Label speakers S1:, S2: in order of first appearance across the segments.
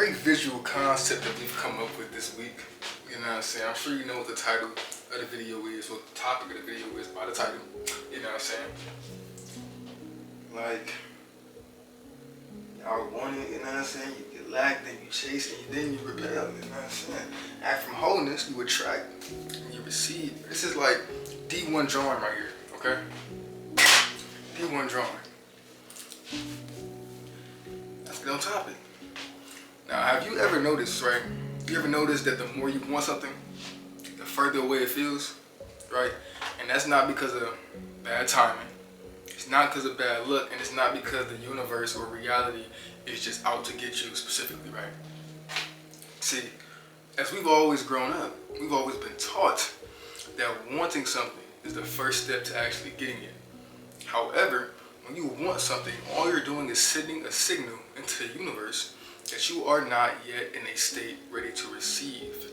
S1: very visual concept that we've come up with this week. You know what I'm saying? I'm sure you know what the title of the video is, what the topic of the video is by the title. You know what I'm saying? Like, y'all want it, you know what I'm saying? You get lack, then you chase, and then you repel, you know what I'm saying? Act from wholeness, you attract, and you receive. This is like D1 drawing right here, okay? D1 drawing. Let's get on topic. Now, have you ever noticed, right? You ever noticed that the more you want something, the further away it feels, right? And that's not because of bad timing. It's not because of bad luck, and it's not because the universe or reality is just out to get you specifically, right? See, as we've always grown up, we've always been taught that wanting something is the first step to actually getting it. However, when you want something, all you're doing is sending a signal into the universe that you are not yet in a state ready to receive.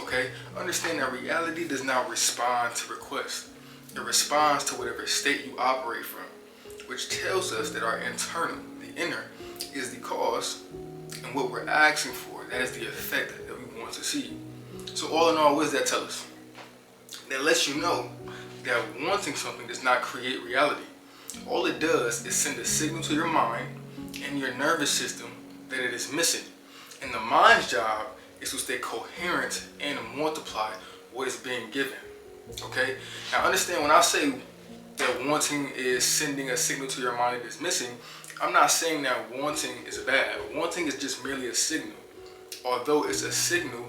S1: Okay? Understand that reality does not respond to requests. It responds to whatever state you operate from, which tells us that our internal, the inner, is the cause, and what we're asking for, that is the effect that we want to see. So all in all, what does that tell us? That lets you know that wanting something does not create reality. All it does is send a signal to your mind and your nervous system that it is missing. And the mind's job is to stay coherent and multiply what is being given. Okay? Now understand, when I say that wanting is sending a signal to your mind that is missing, I'm not saying that wanting is bad. Wanting is just merely a signal. Although it's a signal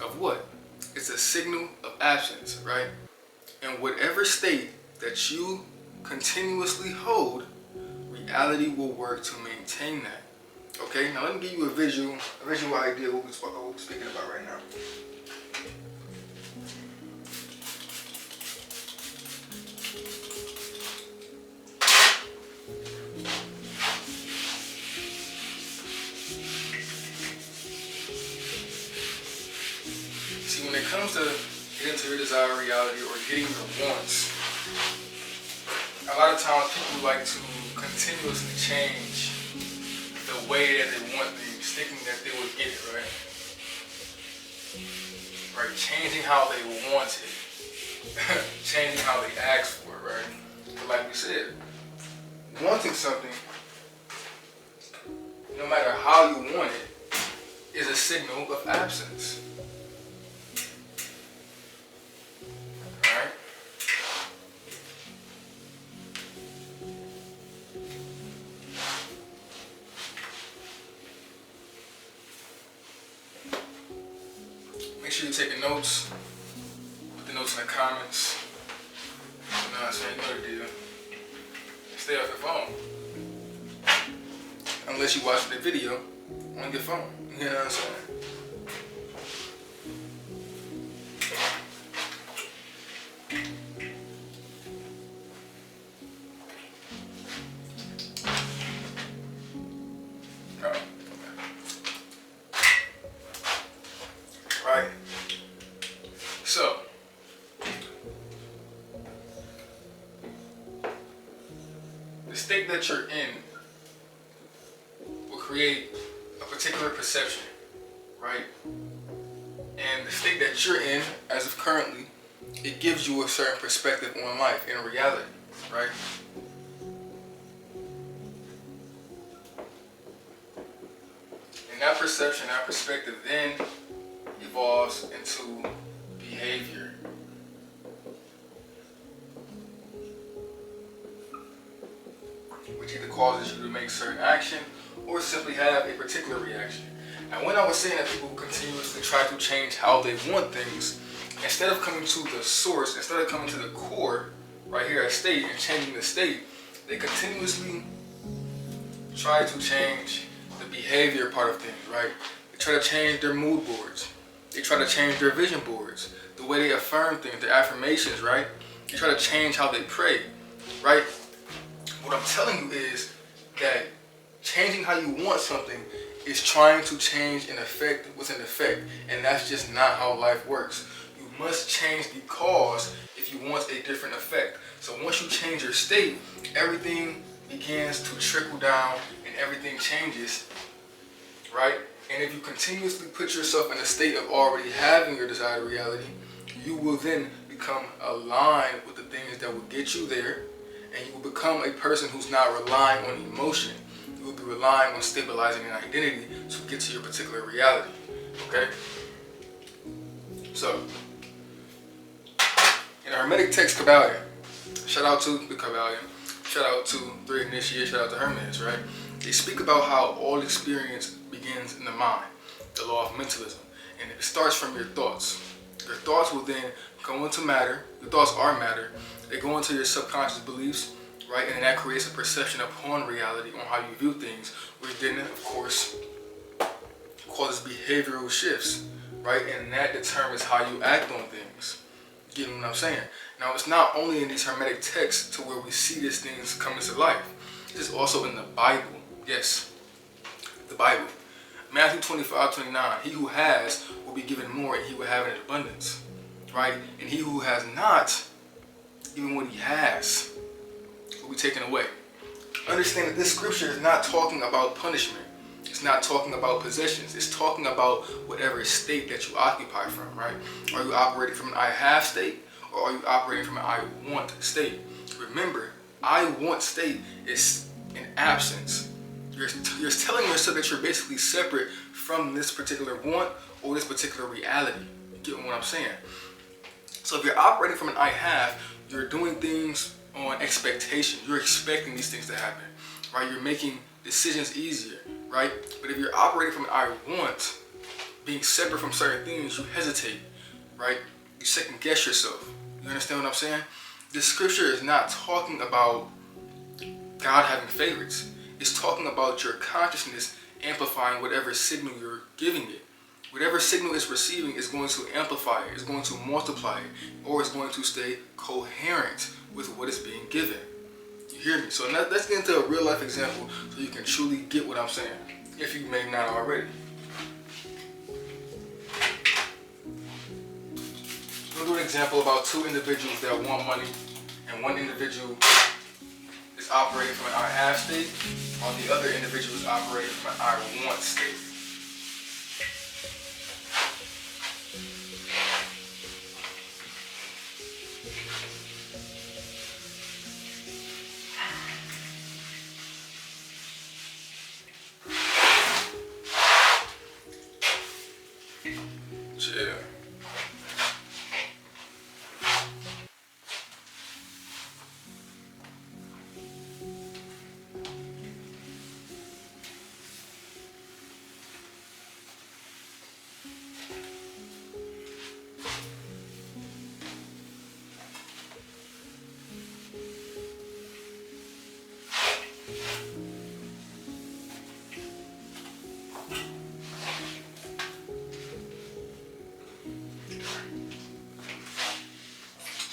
S1: of what? It's a signal of absence, right? And whatever state that you continuously hold, reality will work to maintain that. Okay, now let me give you a visual idea of what we're speaking about right now. See, when it comes to getting to your desired reality or getting your wants, a lot of times people like to continuously change the way that they want things, thinking that they would get it, right? Right, changing how they want it, changing how they ask for it, right? But like we said, wanting something, no matter how you want it, is a signal of absence. Alright? Make sure you're taking notes. Put the notes in the comments. You know what I'm saying? You know the deal. Stay off your phone. Unless you watch the video on your phone. You know what I'm saying? Right? So, the state that you're in will create a particular perception, right? And the state that you're in, as of currently, it gives you a certain perspective on life and reality, right? And that perception, that perspective then evolves into behavior. Which either causes you to make certain action or simply have a particular reaction. Now, when I was saying that people continuously try to change how they want things, instead of coming to the source, instead of coming to the core, right here at state, and changing the state, they continuously try to change the behavior part of things, right? They try to change their mood boards. They try to change their vision boards, the way they affirm things, their affirmations, right? They try to change how they pray, right? What I'm telling you is that changing how you want something is trying to change an effect with an effect, and that's just not how life works. You must change the cause if you want a different effect. So once you change your state, everything begins to trickle down and everything changes, right? And if you continuously put yourself in a state of already having your desired reality, you will then become aligned with the things that will get you there, and you will become a person who's not relying on emotion. You will be relying on stabilizing an identity to get to your particular reality. Okay? So, in the Hermetic text Kabbalion, shout out to the Kabbalion, shout out to Three Initiates, shout out to Hermes, right? They speak about how all experience begins in the mind, the law of mentalism, and it starts from your thoughts. Your thoughts will then go into matter. Your thoughts are matter. They go into your subconscious beliefs, right? And that creates a perception upon reality on how you view things, which then, of course, causes behavioral shifts, right? And that determines how you act on things. You get what I'm saying? Now, it's not only in these Hermetic texts to where we see these things come into life. It is also in the Bible. Yes, the Bible. Matthew 25:29. He who has will be given more, and he will have it in abundance, right? And he who has not, even what he has, will be taken away. Understand that this scripture is not talking about punishment. It's not talking about possessions. It's talking about whatever state that you occupy from, right? Are you operating from an I have state, or are you operating from an I want state? Remember, I want state is an absence. You're telling yourself that you're basically separate from this particular want or this particular reality. You get what I'm saying? So if you're operating from an I have, you're doing things on expectation. You're expecting these things to happen, right? You're making decisions easier, right? But if you're operating from an I want, being separate from certain things, you hesitate, right? You second guess yourself. You understand what I'm saying? This scripture is not talking about God having favorites. It's talking about your consciousness amplifying whatever signal you're giving it. Whatever signal it's receiving is going to amplify it, is going to multiply it, or it's going to stay coherent with what is being given. You hear me? So now let's get into a real life example so you can truly get what I'm saying, if you may not already. We'll do an example about two individuals that want money, and one individual is operating from an I have state, while the other individual is operating from an I want state. Chill.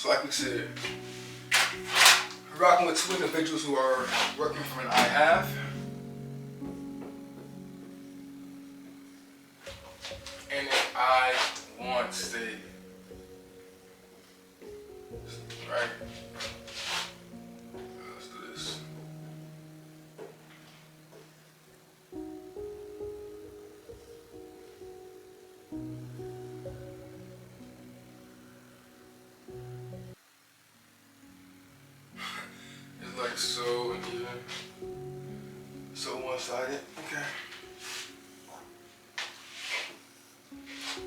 S1: So like we said, we're rocking with two individuals who are working from an I have and an I want state. Right? Let's do this. It's like so uneven, so one-sided. Okay.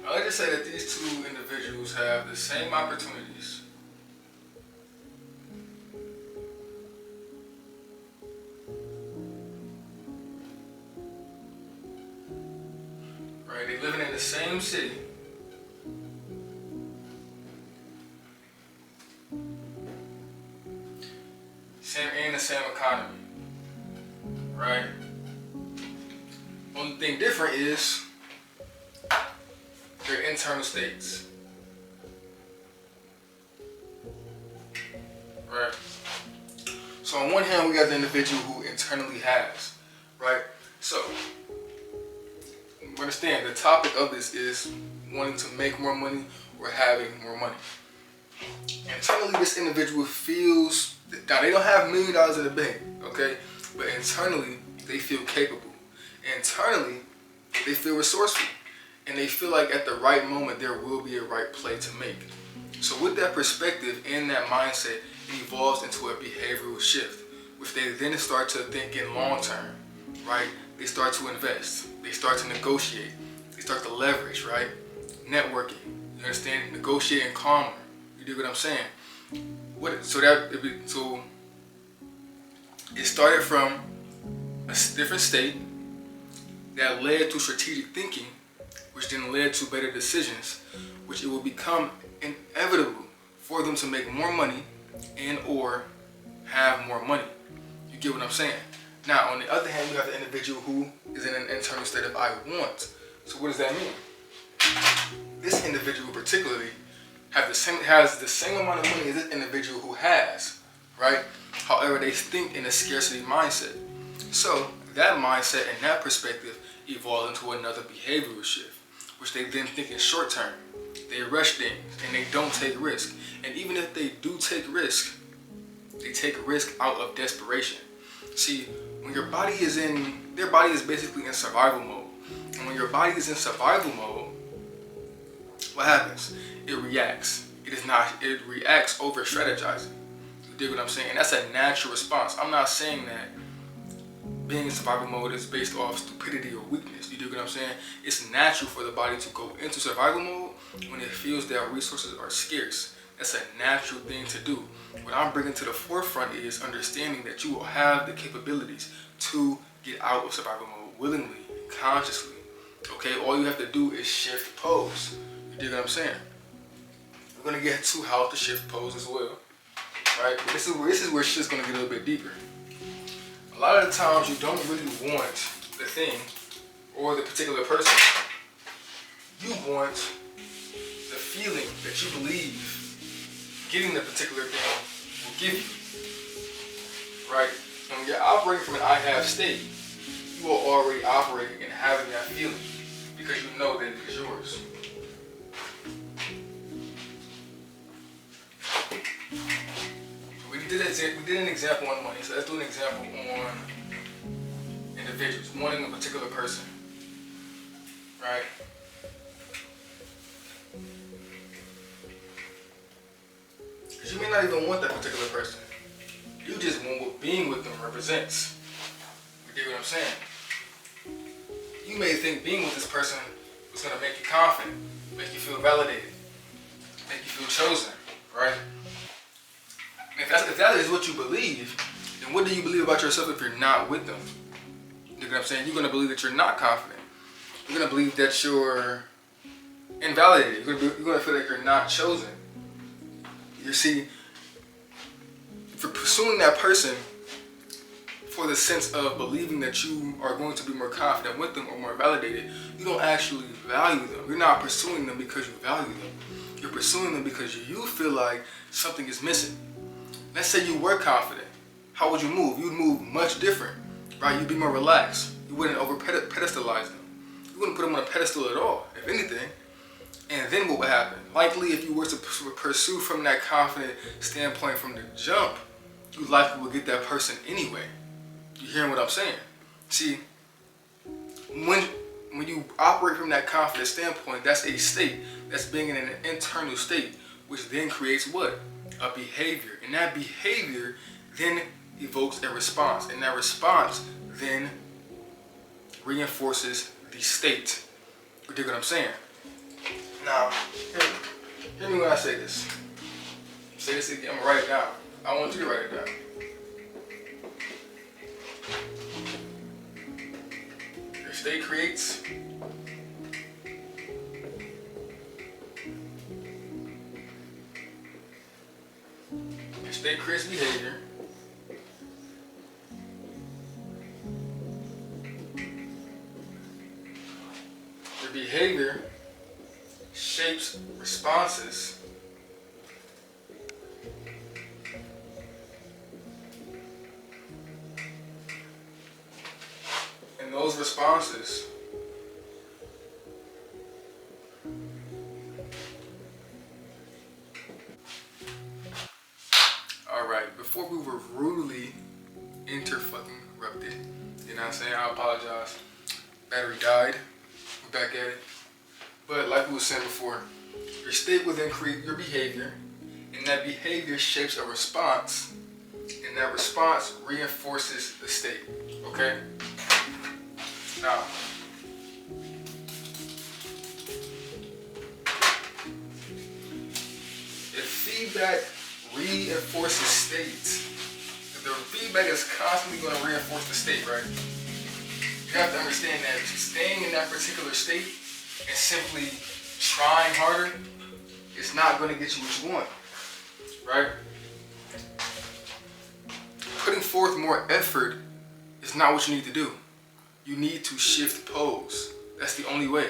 S1: I like to say that these two individuals have the same opportunities. Right? They're living in the same city. In the same economy, right? Only thing different is their internal states, right? So on one hand, we got the individual who internally has, right? So understand the topic of this is wanting to make more money or having more money. Internally, this individual feels, now they don't have $1 million in the bank, okay? But internally, they feel capable. Internally, They feel resourceful. And they feel like at the right moment there will be a right play to make. So with that perspective and that mindset, it evolves into a behavioral shift, which they then start to think in long term, right? They start to invest. They start to negotiate. They start to leverage, right? Networking. You understand? Negotiating calmer. You dig what I'm saying? So it started from a different state that led to strategic thinking, which then led to better decisions, which it will become inevitable for them to make more money and or have more money. You get what I'm saying? Now, on the other hand, you have the individual who is in an internal state of I want. So what does that mean? This individual particularly has the same amount of money as this individual who has, right? However, they think in a scarcity mindset. So that mindset and that perspective evolves into another behavioral shift, which they then think in short term. They rush things and they don't take risk. And even if they do take risk, they take risk out of desperation. See, when your body is their body is basically in survival mode. And when your body is in survival mode, what happens? It reacts. It reacts over strategizing. You dig what I'm saying? And that's a natural response. I'm not saying that being in survival mode is based off stupidity or weakness. You dig what I'm saying? It's natural for the body to go into survival mode when it feels that resources are scarce. That's a natural thing to do. What I'm bringing to the forefront is understanding that you will have the capabilities to get out of survival mode willingly, consciously. Okay, all you have to do is shift pose. You dig what I'm saying? We're gonna get to how to shift pose as well, right? But this is where shit's gonna get a little bit deeper. A lot of the times you don't really want the thing or the particular person. You want the feeling that you believe getting the particular thing will give you, right? When you're operating from an I have state, you are already operating and having that feeling because you know that it is yours. We did an example on money, so let's do an example on individuals, wanting a particular person, right? Because you may not even want that particular person. You just want what being with them represents. You get what I'm saying? You may think being with this person was going to make you confident, make you feel validated, make you feel chosen, right? If that is what you believe, then what do you believe about yourself if you're not with them? You know what I'm saying? You're going to believe that you're not confident. You're going to believe that you're invalidated. You're going to feel like you're not chosen. You see, if you're pursuing that person for the sense of believing that you are going to be more confident with them or more validated, you don't actually value them. You're not pursuing them because you value them. You're pursuing them because you feel like something is missing. Let's say you were confident. How would you move? You'd move much different, right? You'd be more relaxed. You wouldn't over-pedestalize them. You wouldn't put them on a pedestal at all, if anything. And then what would happen? Likely, if you were to pursue from that confident standpoint from the jump, you likely would get that person anyway. You hearing what I'm saying? See, when you operate from that confident standpoint, that's a state. That's being in an internal state, which then creates what? A behavior. And that behavior then evokes a response. And that response then reinforces the state. You dig what I'm saying? Now, hear me when I say this. Say this again. I'm going to write it down. I want you to write it down. Your state creates behavior. Your behavior shapes responses. And those responses before we were rudely interrupted, you know what I'm saying? I apologize. Battery died, back at it. But like we were saying before, your state will then create your behavior, and that behavior shapes a response, and that response reinforces the state. Okay? Now, if feedback reinforces states, if the feedback is constantly going to reinforce the state, right? You have to understand that staying in that particular state and simply trying harder is not going to get you what you want, right? Putting forth more effort is not what you need to do. You need to shift pose. That's the only way.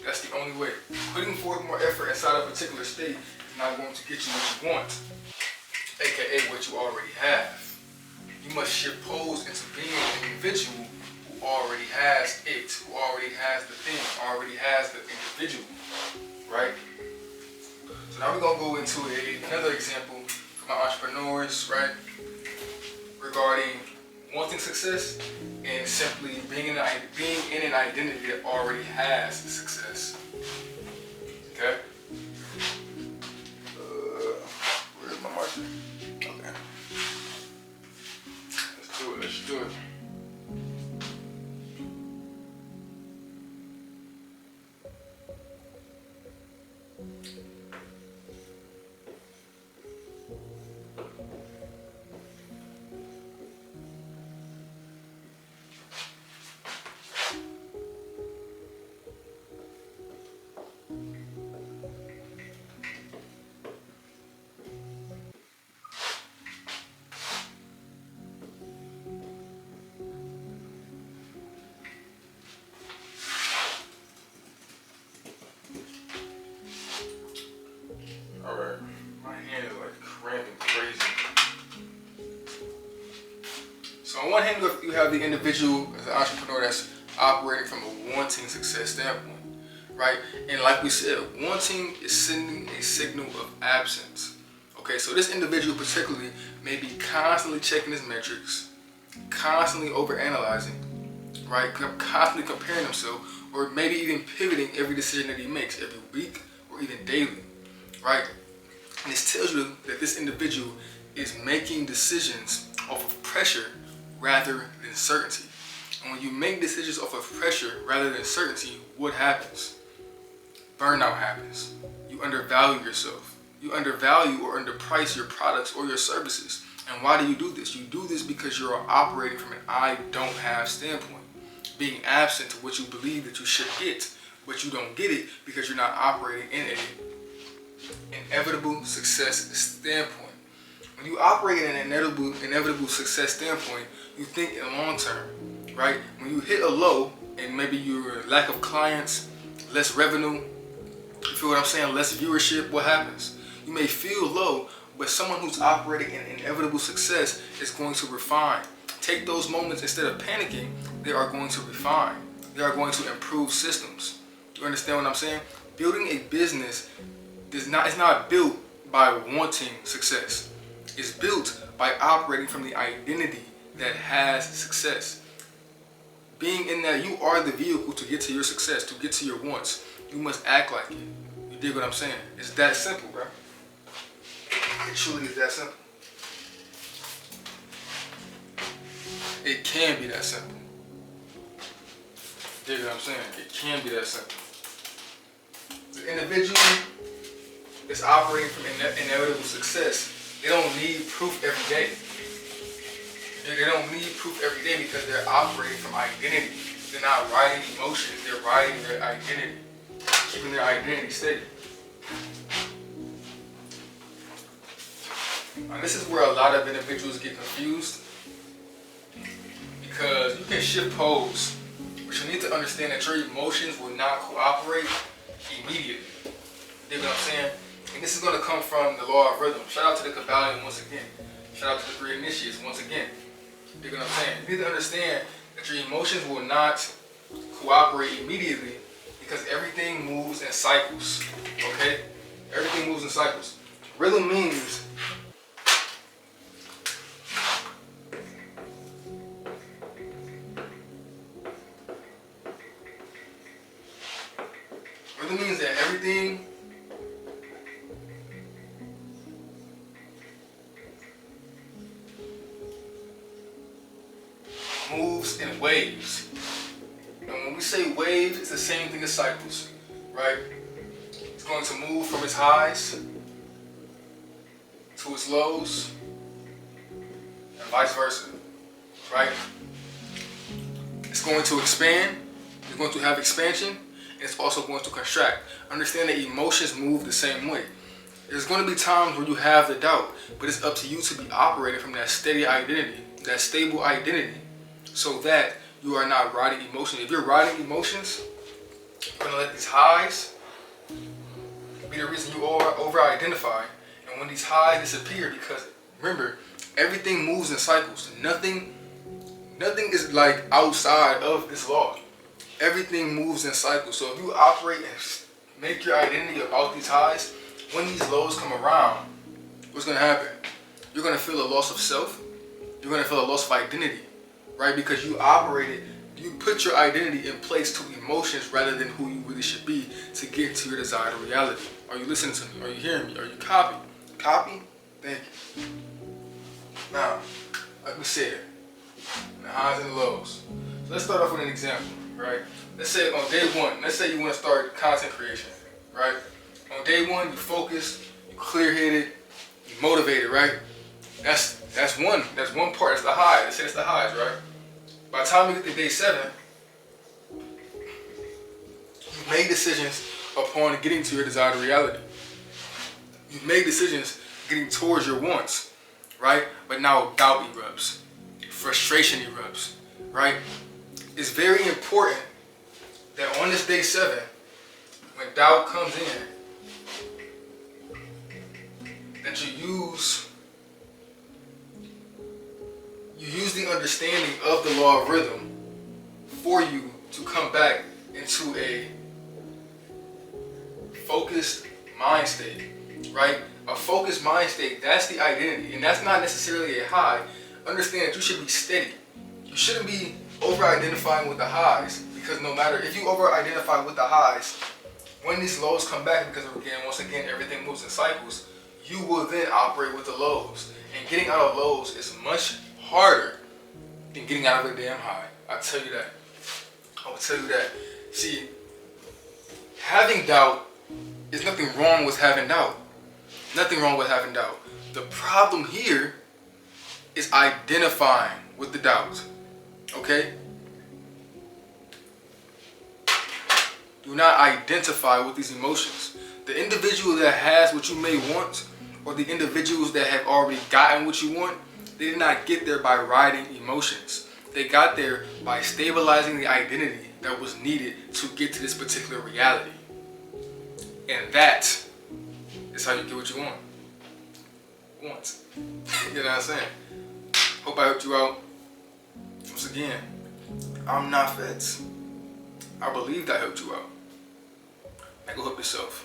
S1: That's the only way. Putting forth more effort inside a particular state is not going to get you what you want, aka what you already have. You must shift pose into being an individual who already has it, who already has the thing, already has the individual, right? So now we're gonna go into another example for my entrepreneurs, right? Regarding wanting success and simply being in an identity that already has success. Okay? Where's my marker? Okay. Let's do it. Alright, my hand is like cramping crazy. So on one hand, you have the individual as an entrepreneur that's operating from a wanting success standpoint, right? And like we said, wanting is sending a signal of absence. Okay, so this individual particularly may be constantly checking his metrics, constantly overanalyzing, right? Constantly comparing himself, or maybe even pivoting every decision that he makes every week or even daily, right? And this tells you that this individual is making decisions off of pressure rather than certainty. And when you make decisions off of pressure rather than certainty, what happens? Burnout happens. You undervalue yourself. You undervalue or underprice your products or your services. And why do you do this? You do this because you're operating from an I don't have standpoint, being absent to what you believe that you should get, but you don't get it because you're not operating in an inevitable success standpoint. When you operate in an inevitable success standpoint, you think in long term, right? When you hit a low and maybe your lack of clients, less revenue, you feel what I'm saying, less viewership, what happens? You may feel low, but someone who's operating in inevitable success is going to refine. Take those moments, instead of panicking, they are going to refine. They are going to improve systems. You understand what I'm saying? Building a business is not built by wanting success. It's built by operating from the identity that has success. Being in that you are the vehicle to get to your success, to get to your wants. You must act like it. You dig what I'm saying? It's that simple, bro. It truly is that simple. It can be that simple. Dig what I'm saying? It can be that simple. The individual that's operating from inevitable success, they don't need proof every day. They don't need proof every day because they're operating from identity. They're not riding emotions, they're riding their identity, keeping their identity steady. And this is where a lot of individuals get confused, because you can shift pose, but you need to understand that your emotions will not cooperate immediately. You know what I'm saying? And this is going to come from the law of rhythm. Shout out to the Kabbalion once again. Shout out to the three initiates once again. You know what I'm saying? You need to understand that your emotions will not cooperate immediately because everything moves in cycles. Okay? Everything moves in cycles. Rhythm means everything moves in waves. And when we say waves, it's the same thing as cycles, right? It's going to move from its highs to its lows, and vice versa, right? It's going to expand, it's going to have expansion, and it's also going to contract. Understand that emotions move the same way. There's going to be times where you have the doubt, but it's up to you to be operating from that steady identity, that stable identity, so that you are not riding emotions. If you're riding emotions, you're going to let these highs be the reason you over-identify. And when these highs disappear, because remember, everything moves in cycles. Nothing is like outside of this law. Everything moves in cycles. So if you operate and make your identity about these highs, when these lows come around, what's going to happen? You're going to feel a loss of self. You're going to feel a loss of identity, right? Because you put your identity in place to emotions rather than who you really should be to get to your desired reality. Are you listening to me? Are you hearing me? Are you copying? Copy? Thank you. Now, like we said, the highs and the lows. So let's start off with an example, right? Let's say on day one, let's say you want to start content creation, right? On day one, you focused, you clear-headed, you motivated, right? That's one part. That's the high. Let's say it's the highs, right? By the time you get to day 7, you've made decisions upon getting to your desired reality. You've made decisions getting towards your wants, right? But now doubt erupts, frustration erupts, right? It's very important that on this day 7, when doubt comes in, that you use the understanding of the law of rhythm for you to come back into a focused mind state, right? A focused mind state, that's the identity, and that's not necessarily a high. Understand that you should be steady. You shouldn't be over-identifying with the highs, because no matter if you over-identify with the highs, when these lows come back, because once again, everything moves in cycles, you will then operate with the lows. And getting out of lows is much harder than getting out of a damn high. I tell you that. I will tell you that. See, having doubt, there's nothing wrong with having doubt. Nothing wrong with having doubt. The problem here is identifying with the doubt. Okay? Do not identify with these emotions. The individual that has what you may want, or the individuals that have already gotten what you want, they did not get there by riding emotions. They got there by stabilizing the identity that was needed to get to this particular reality. And that is how you get what you want. Want. You know what I'm saying? Hope I helped you out. Once again, I'm not Feds. I believe that helped you out. Now go help yourself.